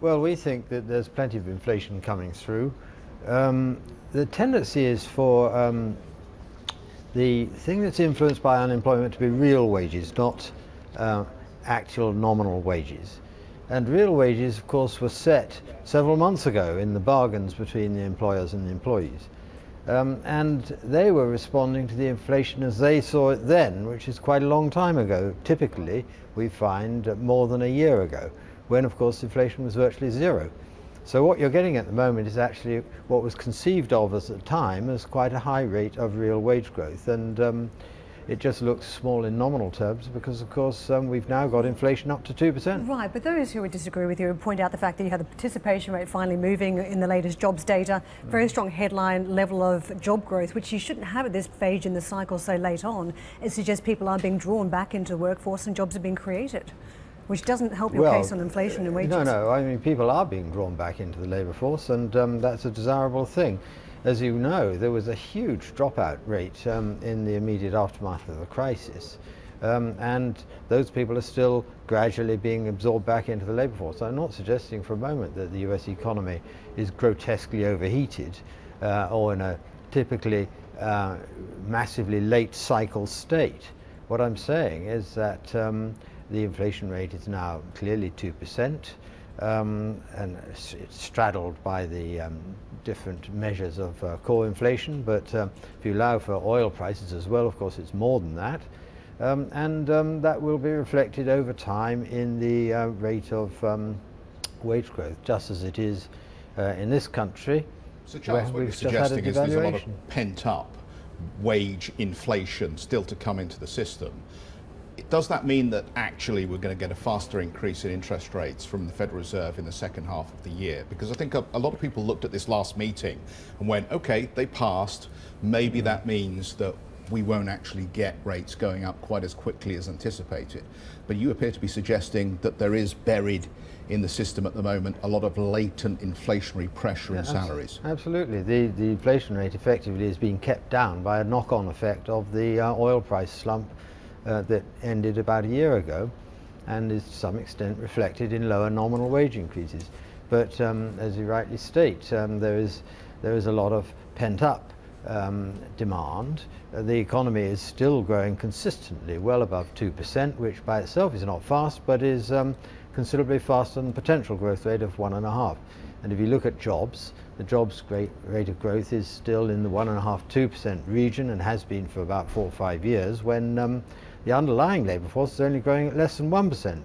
Well, we think that there's plenty of inflation coming through. The tendency is for the thing that's influenced by unemployment to be real wages, not actual nominal wages. And real wages, of course, were set several months ago in the bargains between the employers and the employees. And they were responding to the inflation as they saw it then, which is quite a long time ago. Typically, we find more than a year ago, when, of course, inflation was virtually zero. So what you're getting at the moment is actually what was conceived of as at the time as quite a high rate of real wage growth. And it just looks small in nominal terms because, of course, we've now got inflation up to 2%. Right, but those who would disagree with you would point out the fact that you have the participation rate finally moving in the latest jobs data, very strong headline level of job growth, which you shouldn't have at this stage in the cycle so late on. It suggests people are being drawn back into the workforce and jobs are being created, which doesn't help your case on inflation and wages. No, I mean, people are being drawn back into the labour force, and that's a desirable thing. As you know, there was a huge dropout rate in the immediate aftermath of the crisis, and those people are still gradually being absorbed back into the labour force. I'm not suggesting for a moment that the US economy is grotesquely overheated or in a typically massively late cycle state. What I'm saying is that the inflation rate is now clearly 2%. And it's straddled by the different measures of core inflation, but if you allow for oil prices as well, of course it's more than that, and that will be reflected over time in the rate of wage growth, just as it is in this country. So Charles, what you're suggesting is there's a lot of pent up wage inflation still to come into the system. Does that mean that actually we're going to get a faster increase in interest rates from the Federal Reserve in the second half of the year? Because I think a lot of people looked at this last meeting and went, okay, they passed, maybe that means that we won't actually get rates going up quite as quickly as anticipated. But you appear to be suggesting that there is buried in the system at the moment a lot of latent inflationary pressure in salaries. Absolutely. The inflation rate effectively is being kept down by a knock-on effect of the oil price slump that ended about a year ago and is to some extent reflected in lower nominal wage increases. But as you rightly state, there is a lot of pent-up demand. The economy is still growing consistently, well above 2%, which by itself is not fast, but is considerably faster than the potential growth rate of 1.5%. And if you look at jobs, the jobs rate of growth is still in the 1.5–2% region and has been for about 4 or 5 years, when the underlying labour force is only growing at less than 1%.